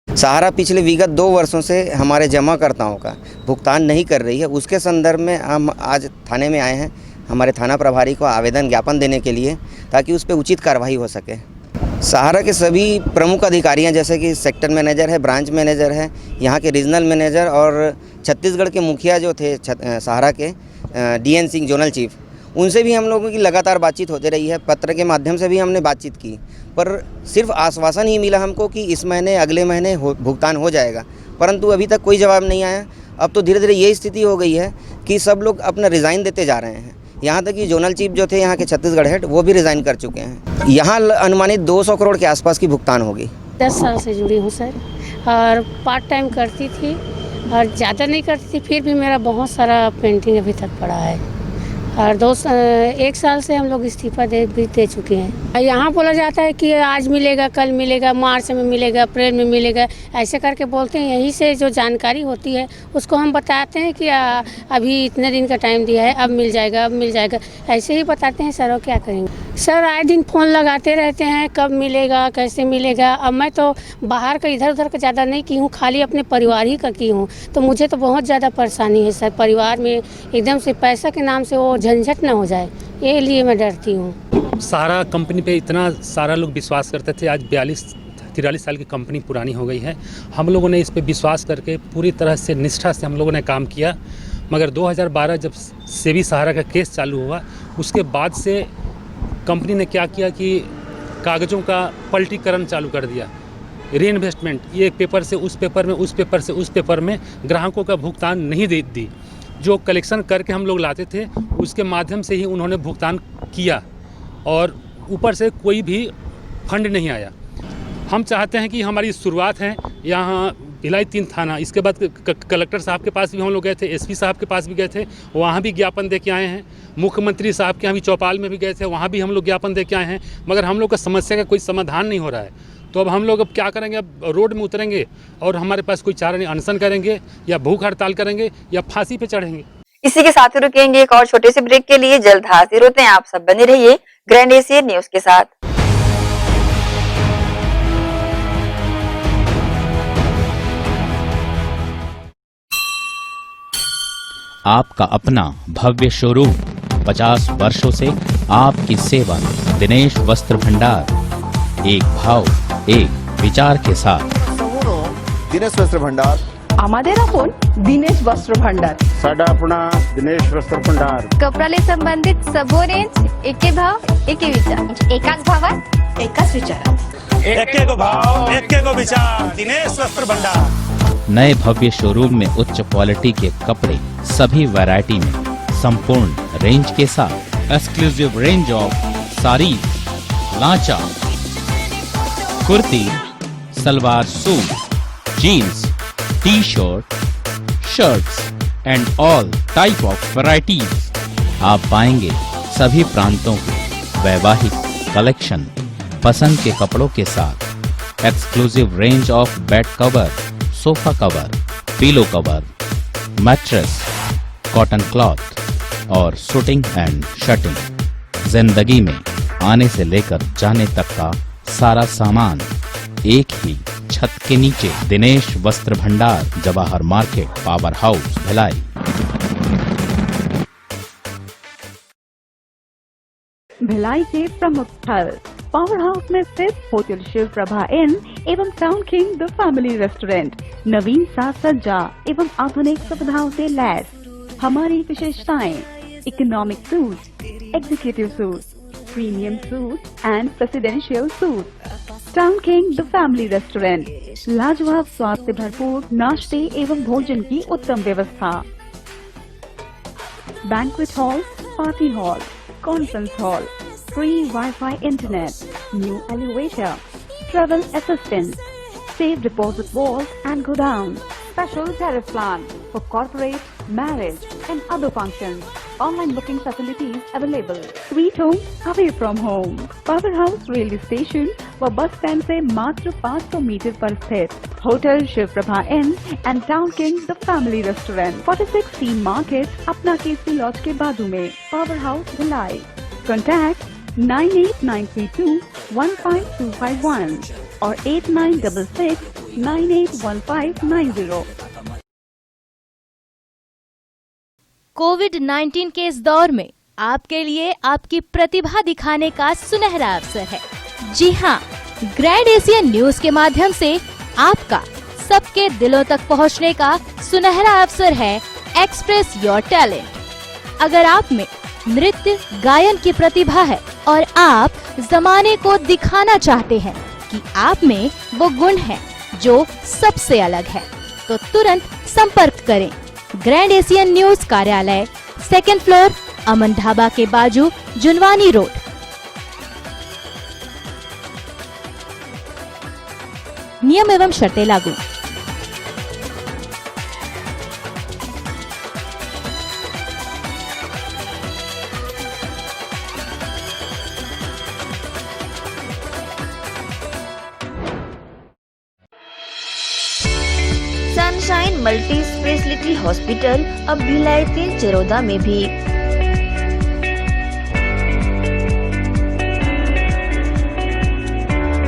सहारा पिछले विगत 2 वर्षों से हमारे जमाकर्ताओं का भुगतान नहीं कर रही है। उसके संदर्भ में हम आज थाने में आए हैं, हमारे थाना प्रभारी को आवेदन ज्ञापन देने के लिए, ताकि उस पर उचित कार्रवाई हो सके। सहारा के सभी प्रमुख अधिकारी हैं, जैसे कि सेक्टर मैनेजर है, ब्रांच मैनेजर है, यहाँ के रीजनल मैनेजर और छत्तीसगढ़ के मुखिया जो थे सहारा के DN सिंह जोनल चीफ, उनसे भी हम लोगों की लगातार बातचीत होती रही है। पत्र के माध्यम से भी हमने बातचीत की, पर सिर्फ आश्वासन ही मिला हमको कि इस महीने अगले महीने भुगतान हो जाएगा, परंतु अभी तक कोई जवाब नहीं आया। अब तो धीरे धीरे ये स्थिति हो गई है कि सब लोग अपना रिज़ाइन देते जा रहे हैं। यहाँ तक कि जोनल चीफ जो थे यहाँ के छत्तीसगढ़ हेड, वो भी रिज़ाइन कर चुके हैं। यहाँ अनुमानित 200 करोड़ के आसपास की भुगतान होगी। 10 साल से जुड़ी हूँ सर, और पार्ट टाइम करती थी और ज़्यादा नहीं करती थी, फिर भी मेरा बहुत सारा पेंटिंग अभी तक पड़ा है। और 1 साल से हम लोग इस्तीफा दे चुके हैं। यहाँ बोला जाता है कि आज मिलेगा, कल मिलेगा, मार्च में मिलेगा, अप्रैल में मिलेगा, ऐसे करके बोलते हैं। यहीं से जो जानकारी होती है उसको हम बताते हैं कि अभी इतने दिन का टाइम दिया है, अब मिल जाएगा, अब मिल जाएगा, ऐसे ही बताते हैं सर। और क्या करेंगे सर, आए दिन फ़ोन लगाते रहते हैं, कब मिलेगा, कैसे मिलेगा। अब मैं तो बाहर का इधर उधर का ज़्यादा नहीं की हूँ, खाली अपने परिवार ही का की हूँ, तो मुझे तो बहुत ज़्यादा परेशानी है सर। परिवार में एकदम से पैसा के नाम से वो झंझट ना हो जाए, ये लिए मैं डरती हूँ। सहारा कंपनी पे इतना सारा लोग विश्वास करते थे, आज 43 साल की कंपनी पुरानी हो गई है। हम लोगों ने इस पे विश्वास करके पूरी तरह से निष्ठा से हम लोगों ने काम किया, मगर 2012 जब सेबी सहारा का केस चालू हुआ, उसके बाद से कंपनी ने क्या किया कि कागज़ों का पलटीकरण चालू कर दिया, री इन्वेस्टमेंट, ये एक पेपर से उस पेपर में, उस पेपर से उस पेपर में, ग्राहकों का भुगतान नहीं दी। जो कलेक्शन करके हम लोग लाते थे उसके माध्यम से ही उन्होंने भुगतान किया, और ऊपर से कोई भी फंड नहीं आया। हम चाहते हैं कि हमारी शुरुआत है यहाँ भिलाई 3 थाना, इसके बाद कलेक्टर साहब के पास भी हम लोग गए थे, SP साहब के पास भी गए थे, वहाँ भी ज्ञापन दे के आए हैं। मुख्यमंत्री साहब के यहाँ भी चौपाल में भी गए थे, वहाँ भी हम लोग ज्ञापन दे के आए हैं, मगर हम लोग का समस्या का कोई समाधान नहीं हो रहा है। तो अब हम लोग अब क्या करेंगे, अब रोड में उतरेंगे और हमारे पास कोई चारा नहीं, अनशन करेंगे या भूख हड़ताल करेंगे या फांसी पे चढ़ेंगे। इसी के साथ ही रुकेंगे एक और छोटे से ब्रेक के लिए, जल्द हाजिर होते हैं। आप सब बने रहिए ग्रैंड एशिया न्यूज के साथ। आपका अपना भव्य शोरूम, 50 वर्षों से आपकी सेवा में दिनेश वस्त्र भंडार, एक भाव एक विचार के साथ। दिनेश वस्त्र भंडार, আমাদের আপন दिनेश वस्त्र भंडार, साडा अपना दिनेश वस्त्र भंडार। कपड्याला संबंधित सर्व रेंज, एके भाव एके विचार, एकाच भावात एकाच विचारात, एके को भाव एके को विचार, दिनेश वस्त्र भंडार। नए भव्य शोरूम में उच्च क्वालिटी के कपड़े सभी वैरायटी में संपूर्ण रेंज के साथ। एक्सक्लूसिव रेंज ऑफ साड़ी, लांचा, kurti, salwar suit, jeans, t-shirt, shirts and all type of varieties. आप पाएंगे सभी प्रांतों के वैवाहिक कलेक्शन पसंद के कपड़ों के साथ। Exclusive range of bed cover, sofa cover, pillow cover, mattress, cotton cloth और शूटिंग एंड शर्टिंग। जिंदगी में आने से लेकर जाने तक का सारा सामान एक ही छत के नीचे। दिनेश वस्त्र भंडार, Jawahar market, power house, Bhilai. Bhilai के प्रमुख स्थल पावर हाउस में स्थित होटल शिव प्रभा इन एवं Town king the family restaurant, नवीन साज सज्जा एवं आधुनिक सुविधाओं से लैस। हमारी विशेषताएं: economic suite, executive suite, premium suite and presidential suite. Town king the family restaurant, लाजवाब स्वाद से भरपूर नाश्ते एवं भोजन की उत्तम व्यवस्था। Banquet hall, party hall, conference hall, free wifi internet, new elevator, travel assistance, safe deposit vault and godown, special tariff plan for corporate, marriage and other functions. Online booking facilities available. Sweet home away from home. Power house railway station व bus stand से मात्र 500 metre पर स्थित hotel Shiv Prabha inn and town king the family restaurant 46 C market अपना KC laws के बाजू में power house Bhilai. Contact 9893215251 और 8966981590. कोविड-19 के इस दौर में आपके लिए आपकी प्रतिभा दिखाने का सुनहरा अवसर है. जी हाँ, ग्रैंड एशियन न्यूज के माध्यम से आपका सबके दिलों तक पहुंचने का सुनहरा अवसर है एक्सप्रेस योर टैलेंट. अगर आप में नृत्य गायन की प्रतिभा है और आप जमाने को दिखाना चाहते हैं कि आप में वो गुण है जो सबसे अलग है, तो तुरंत संपर्क करें. ग्रैंड एशियन न्यूज कार्यालय, 2nd फ्लोर, अमन ढाबा के बाजू, जुनवानी रोड. नियम एवं शर्तें लागू. सनशाइन मल्टी स्पेशलिटी हॉस्पिटल अब भिलाई 3 चरौदा में भी.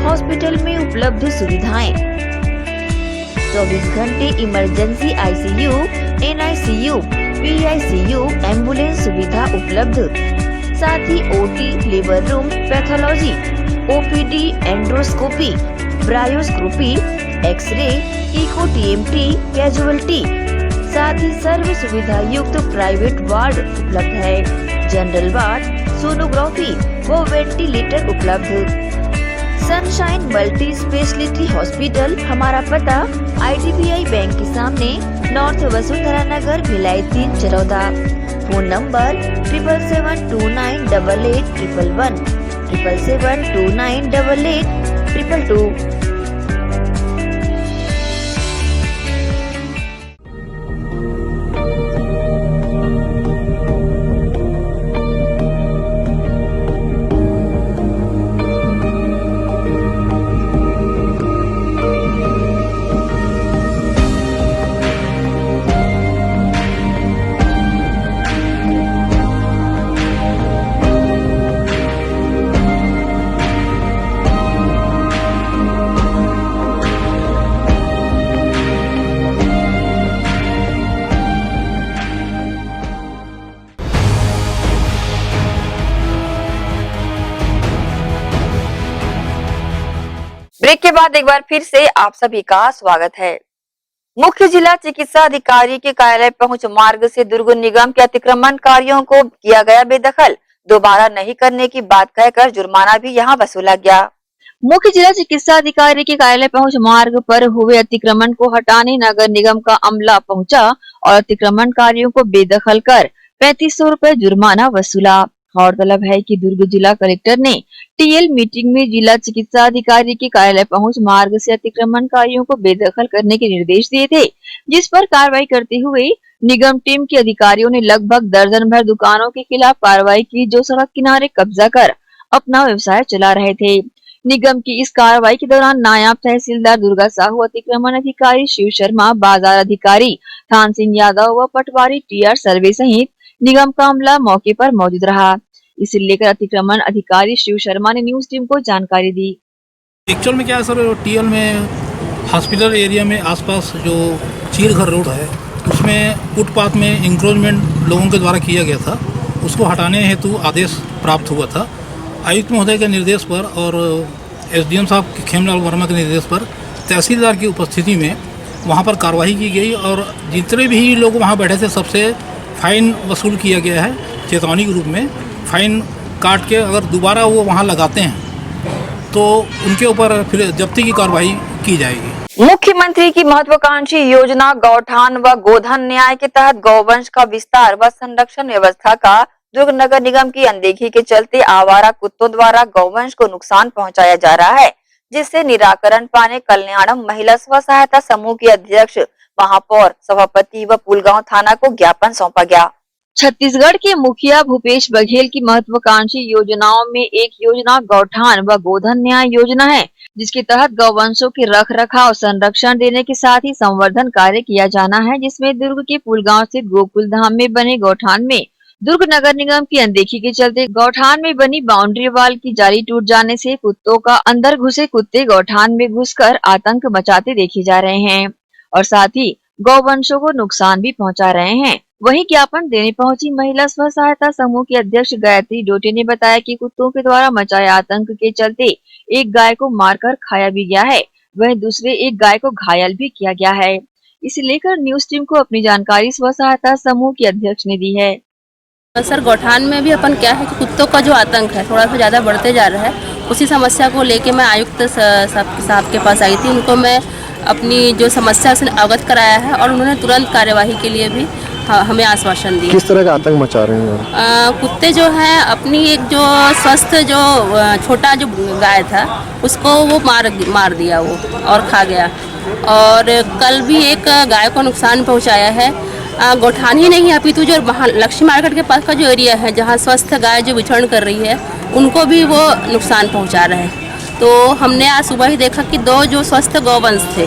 हॉस्पिटल में उपलब्ध सुविधाएं 24 घंटे emergency ICU, NICU, PICU, ambulance सुविधा उपलब्ध. साथ ही OT, labour room, pathology, OPD, endoscopy, bronchoscopy, x-ray, echo, TMT, casualty, साथ ही सर्व सुविधा युक्त प्राइवेट वार्ड उपलब्ध है. जनरल वार्ड, सोनोग्राफी व वेंटिलेटर उपलब्ध. Sunshine multi speciality hospital. हमारा पता IDBI बैंक के सामने, north Vasundhara Nagar, Bhilai 3 Charoda. Phone number 77298811 77298822. Break के बाद एक बार फिर से आप सभी का स्वागत है. मुख्य जिला चिकित्सा अधिकारी के कार्यालय पहुंच मार्ग से दुर्ग निगम के अतिक्रमण कार्यों को किया गया बेदखल. दोबारा नहीं करने की बात कहकर जुर्माना भी यहां वसूला गया. मुख्य जिला चिकित्सा अधिकारी के कार्यालय पहुंच मार्ग पर हुए अतिक्रमण को हटाने नगर निगम का अमला पहुंचा और अतिक्रमण कार्यों को बेदखल कर 3500 रुपए जुर्माना वसूला. गौरतलब है कि दुर्ग जिला कलेक्टर ने टीएल मीटिंग में जिला चिकित्सा अधिकारी के कार्यालय पहुंच मार्ग से अतिक्रमणकारियों को बेदखल करने के निर्देश दिए थे, जिस पर कार्रवाई करते हुए निगम टीम के अधिकारियों ने लगभग दर्जन भर दुकानों के खिलाफ कार्रवाई की जो सड़क किनारे कब्जा कर अपना व्यवसाय चला रहे थे. निगम की इस कार्रवाई के दौरान नायब तहसीलदार दुर्गा साहू, अतिक्रमण अधिकारी शिव शर्मा, बाजार अधिकारी थान सिंह यादव व पटवारी TR सर्वे सहित निगम का अमला मौके पर मौजूद रहा. इसे लेकर अतिक्रमण अधिकारी शिव शर्मा ने न्यूज टीम को जानकारी दी. एक्चुअल में क्या है सर, टीएल में हॉस्पिटल एरिया में आसपास जो चीरघर रोड है उसमें फुटपाथ में इंक्रोचमेंट लोगों के द्वारा किया गया था, उसको हटाने हेतु आदेश प्राप्त हुआ था. आयुक्त महोदय के निर्देश पर और SDM साहब खेमलाल वर्मा के निर्देश पर तहसीलदार की उपस्थिति में वहाँ पर कार्रवाई की गई और जितने भी लोग वहाँ बैठे थे सबसे फाइन वसूल किया गया है. चेतावनी के रूप में फाइन काट के अगर दोबारा वो वहाँ लगाते हैं तो उनके ऊपर फिर जब्ती की कार्रवाई की जाएगी. मुख्यमंत्री की महत्वाकांक्षी योजना गौठान व गोधन न्याय के तहत गौवंश का विस्तार व संरक्षण व्यवस्था का दुर्ग नगर निगम की अनदेखी के चलते आवारा कुत्तों द्वारा गौवंश को नुकसान पहुंचाया जा रहा है, जिससे निराकरण पाने कल्याणम महिला स्व सहायता समूह की अध्यक्ष, महापौर, सभापति व पुलगांव थाना को ज्ञापन सौंपा गया। छत्तीसगढ़ के मुखिया भूपेश बघेल की महत्वाकांक्षी योजनाओं में एक योजना गौठान व गोधन न्याय योजना है, जिसके तहत गौवंशों के रख रखाव, संरक्षण देने के साथ ही संवर्धन कार्य किया जाना है, जिसमें दुर्ग के पुलगांव स्थित गोकुल धाम में बने गौठान में दुर्ग नगर निगम की अनदेखी के चलते गौठान में बनी बाउंड्री वाल की जाली टूट जाने से कुत्तों का अंदर घुसे कुत्ते गौठान में घुसकर आतंक मचाते देखे जा रहे हैं और साथ ही गौवंशों को नुकसान भी पहुंचा रहे हैं। वहीं ज्ञापन देने पहुंची महिला स्व सहायता समूह की अध्यक्ष गायत्री डोटे ने बताया कि कुत्तों के द्वारा मचाए आतंक के चलते एक गाय को मारकर खाया भी गया है, वहीं दूसरे एक गाय को घायल भी किया गया है। इसे लेकर न्यूज टीम को अपनी जानकारी स्व सहायता समूह की अध्यक्ष ने दी है। सर, गौठान में भी अपन क्या है कि कुत्तों का जो आतंक है थोड़ा सा ज़्यादा बढ़ते जा रहा है, उसी समस्या को लेके मैं आयुक्त साहब के पास आई थी। उनको मैं अपनी जो समस्या से अवगत कराया है और उन्होंने तुरंत कार्यवाही के लिए भी हमें आश्वासन दिया। किस तरह का आतंक मचा रहे हैं? कुत्ते जो हैं अपनी एक जो स्वस्थ जो छोटा जो गाय था उसको वो मार दिया वो और खा गया, और कल भी एक गाय को नुकसान पहुंचाया है। गौठान ही नहीं अपितु जो लक्ष्मी मार्केट के पास का जो एरिया है जहां स्वस्थ गाय जो विचरण कर रही है उनको भी वो नुकसान पहुंचा रहे हैं। तो हमने आज सुबह ही देखा कि दो जो स्वस्थ गौवंश थे,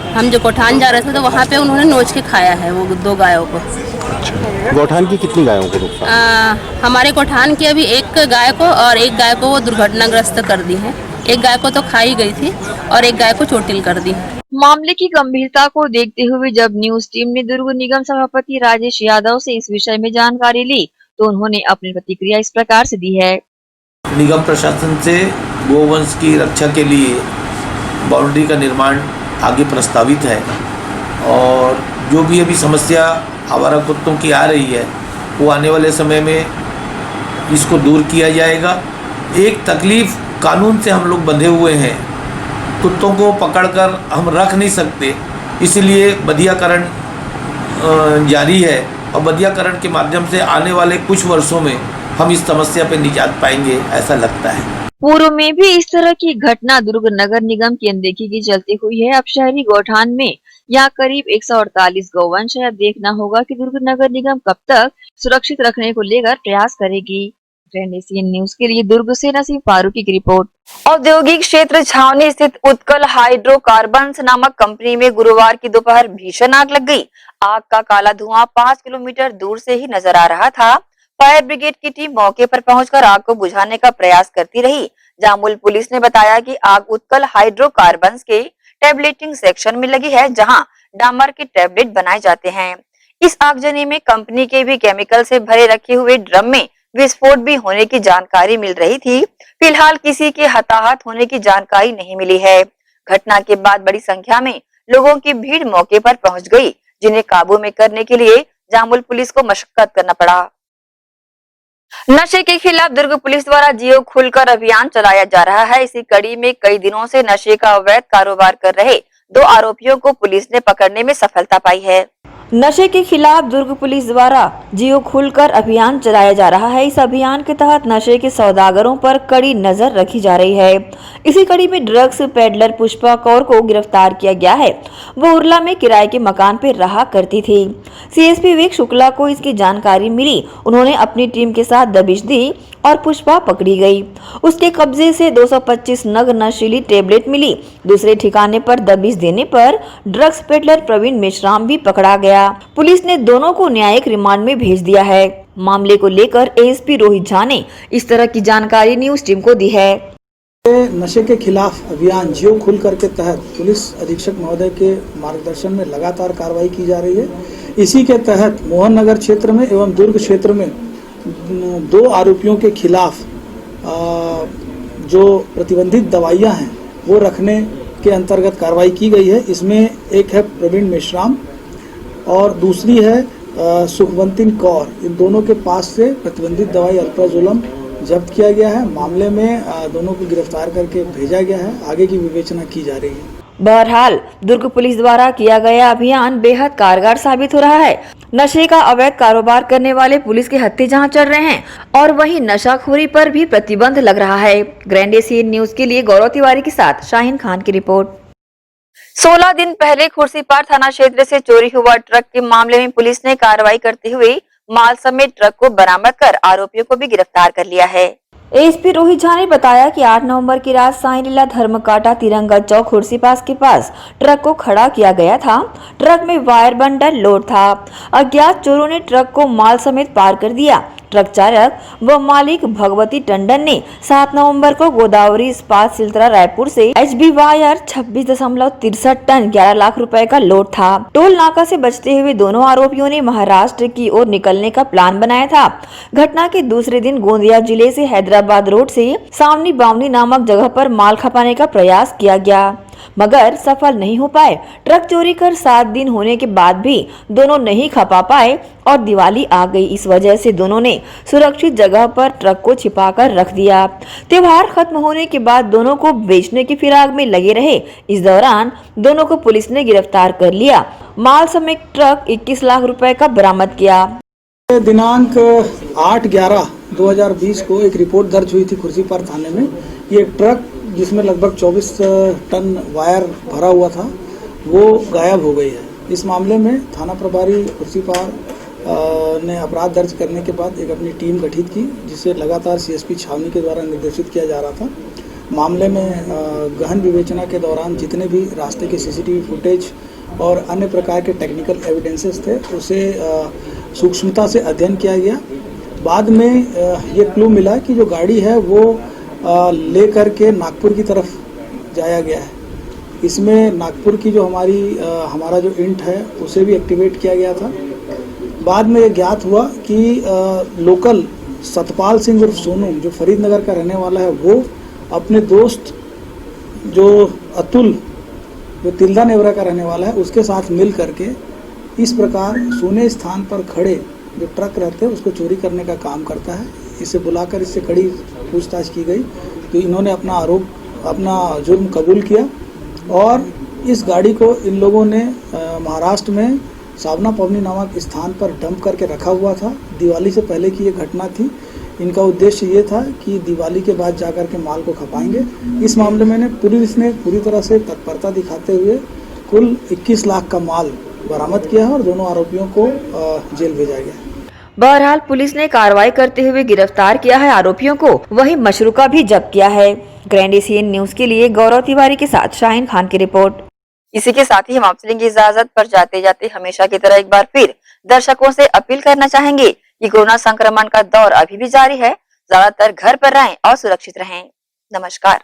हम जो गौठान जा रहे थे तो वहाँ पे उन्होंने नोच के खाया है वो दो गायों को। अच्छा, गौठान की कितनी गायों को नुकसान? हमारे गौठान की अभी एक गाय को और एक गाय को वो दुर्घटनाग्रस्त कर दी है। एक गाय को तो खाई गई थी और एक गाय को चोटिल कर दी। मामले की गंभीरता को देखते हुए जब न्यूज टीम ने दुर्ग निगम सभापति राजेश यादव से इस विषय में जानकारी ली तो उन्होंने अपनी प्रतिक्रिया इस प्रकार से दी है। निगम प्रशासन से गोवंश की रक्षा के लिए बाउंड्री का निर्माण आगे प्रस्तावित है और जो भी अभी समस्या आवारा कुत्तों की आ रही है वो आने वाले समय में इसको दूर किया जाएगा। एक तकलीफ कानून से हम लोग बंधे हुए हैं, कुत्तों को पकड़कर हम रख नहीं सकते, इसलिए बधियाकरण जारी है और बधियाकरण के माध्यम से आने वाले कुछ वर्षों में हम इस समस्या पे निजात पाएंगे, ऐसा लगता है। पूर्व में भी इस तरह की घटना दुर्ग नगर निगम की अनदेखी के चलते हुई है। अब शहरी गौठान में यहाँ करीब 148 गौवंश है। अब देखना होगा कि दुर्ग नगर निगम कब तक सुरक्षित रखने को लेकर प्रयास करेगी। ग्रैंड एशियन न्यूज के लिए दुर्ग से नसीम फारूकी की रिपोर्ट। औद्योगिक क्षेत्र छावनी स्थित उत्कल हाइड्रोकार्बन्स नामक कंपनी में गुरुवार की दोपहर भीषण आग लग गई। आग का काला धुआं 5 किलोमीटर दूर से ही नजर आ रहा था। फायर ब्रिगेड की टीम मौके पर पहुंचकर आग को बुझाने का प्रयास करती रही। जामुल पुलिस ने बताया कि आग उत्कल हाइड्रोकार्बन्स के टैबलेटिंग सेक्शन में लगी है, जहां डामर के टैबलेट बनाए जाते हैं। इस आगजनी में कंपनी के भी केमिकल से भरे रखे हुए ड्रम में विस्फोट भी होने की जानकारी मिल रही थी। फिलहाल किसी के हताहत होने की जानकारी नहीं मिली है। घटना के बाद बड़ी संख्या में लोगों की भीड़ मौके पर पहुंच गई, जिन्हें काबू में करने के लिए जामुल पुलिस को मशक्कत करना पड़ा। नशे के खिलाफ दुर्ग पुलिस द्वारा जियो खुलकर अभियान चलाया जा रहा है। इसी कड़ी में कई दिनों से नशे का अवैध कारोबार कर रहे 2 आरोपियों को पुलिस ने पकड़ने में सफलता पाई है। नशे के खिलाफ दुर्ग पुलिस द्वारा जियो खुलकर अभियान चलाया जा रहा है। इस अभियान के तहत नशे के सौदागरों पर कड़ी नजर रखी जा रही है। इसी कड़ी में ड्रग्स पेडलर पुष्पा कौर को गिरफ्तार किया गया है। वो उर्ला में किराए के मकान पर रहा करती थी। सीएसपी विवेक शुक्ला को इसकी जानकारी मिली। उन्होंने अपनी टीम के साथ दबिश दी और पुष्पा पकड़ी गई। उसके कब्जे से 225 नग नशीली टेबलेट मिली। दूसरे ठिकाने पर दबिश देने पर ड्रग्स पेडलर प्रवीण मेश्राम भी पकड़ा गया। पुलिस ने दोनों को न्यायिक रिमांड में भेज दिया है। मामले को लेकर एएसपी रोहित झा ने इस तरह की जानकारी न्यूज टीम को दी है। नशे के खिलाफ अभियान जियो खुलकर के तहत पुलिस अधीक्षक महोदय के मार्गदर्शन में लगातार कार्रवाई की जा रही है। इसी के तहत मोहन नगर क्षेत्र में एवं दुर्ग क्षेत्र में 2 आरोपियों के खिलाफ जो प्रतिबंधित दवाइयां हैं वो रखने के अंतर्गत कार्रवाई की गई है। इसमें एक है प्रवीण मेश्राम और दूसरी है सुखवंतिन कौर। इन दोनों के पास से प्रतिबंधित दवाई अल्प्राजोलम जब्त किया गया है। मामले में दोनों को गिरफ्तार करके भेजा गया है। आगे की विवेचना की जा रही है। बहरहाल दुर्ग पुलिस द्वारा किया गया अभियान बेहद कारगर साबित हो रहा है। नशे का अवैध कारोबार करने वाले पुलिस के हत्थे जहां चल रहे हैं और वहीं नशाखोरी पर भी प्रतिबंध लग रहा है। ग्रैंड एशियन न्यूज के लिए गौरव तिवारी के साथ शाहीन खान की रिपोर्ट। 16 दिन पहले खुर्सीपार थाना क्षेत्र से चोरी हुआ ट्रक के मामले में पुलिस ने कार्रवाई करते हुए माल समेत ट्रक को बरामद कर आरोपियों को भी गिरफ्तार कर लिया है। एसपी रोहित झा ने बताया कि 8 नवंबर की रात साईं लीला धर्मकाटा तिरंगा चौक खुर्सीपास के पास ट्रक को खड़ा किया गया था। ट्रक में वायर बंडल लोड था। अज्ञात चोरों ने ट्रक को माल समेत पार कर दिया। ट्रक चालक व मालिक भगवती टंडन ने 7 नवंबर को गोदावरी इस्पात सिलतरा रायपुर से HB वायर 26.63 टन 11 लाख रुपए का लोड था। टोल नाका से बचते हुए दोनों आरोपियों ने महाराष्ट्र की ओर निकलने का प्लान बनाया था। घटना के दूसरे दिन गोंदिया जिले से हैदराबाद रोड से सावनी बावनी नामक जगह पर माल खपाने का प्रयास किया गया, मगर सफल नहीं हो पाए। ट्रक चोरी कर 7 दिन होने के बाद भी दोनों नहीं खपा पाए और दिवाली आ गई। इस वजह से दोनों ने सुरक्षित जगह पर ट्रक को छिपाकर रख दिया। त्योहार खत्म होने के बाद दोनों को बेचने की फिराक में लगे रहे। इस दौरान दोनों को पुलिस ने गिरफ्तार कर लिया। माल समेत ट्रक 21 लाख रुपए का बरामद किया। दिनांक 8/11/2020 को एक रिपोर्ट दर्ज हुई थी खुर्सीपार थाने में। ये ट्रक जिसमें लगभग 24 टन वायर भरा हुआ था वो गायब हो गई है। इस मामले में थाना प्रभारी खुर्सीपार ने अपराध दर्ज करने के बाद एक अपनी टीम गठित की, जिसे लगातार CSP छावनी के द्वारा निर्देशित किया जा रहा था। मामले में गहन विवेचना के दौरान जितने भी रास्ते के CCTV फुटेज और अन्य प्रकार के टेक्निकल एविडेंसेस थे उसे सूक्ष्मता से अध्ययन किया गया। बाद में ये क्लू मिला कि जो गाड़ी है वो ले करके नागपुर की तरफ जाया गया है। इसमें नागपुर की जो हमारा जो इंट है उसे भी एक्टिवेट किया गया था। बाद में ये ज्ञात हुआ कि लोकल सतपाल सिंह उर्फ सोनू जो फरीदनगर का रहने वाला है, वो अपने दोस्त जो अतुल जो तिल्दा नेवरा का रहने वाला है उसके साथ मिल करके इस प्रकार सुने स्थान पर खड़े जो ट्रक रहते हैं उसको चोरी करने का काम करता है। इसे बुलाकर इससे कड़ी पूछताछ की गई तो इन्होंने अपना जुर्म कबूल किया और इस गाड़ी को इन लोगों ने महाराष्ट्र में सावना पवनी नामक स्थान पर डंप करके रखा हुआ था। दिवाली से पहले की ये घटना थी। इनका उद्देश्य ये था कि दिवाली के बाद जाकर के माल को खपाएंगे। इस मामले में पुलिस ने पूरी तरह से तत्परता दिखाते हुए कुल 21 लाख का माल बरामद किया है और दोनों आरोपियों को जेल भेजा गया। बहरहाल पुलिस ने कार्रवाई करते हुए गिरफ्तार किया है आरोपियों को, वहीं मशरूका भी जब्त किया है। ग्रैंड एशियन न्यूज के लिए गौरव तिवारी के साथ शाहीन खान की रिपोर्ट। इसी के साथ ही हम आपसे लेंगे इजाजत, पर जाते जाते हमेशा की तरह एक बार फिर दर्शकों से अपील करना चाहेंगे कि कोरोना संक्रमण का दौर अभी भी जारी है। ज्यादातर घर पर रहें और सुरक्षित रहें। नमस्कार।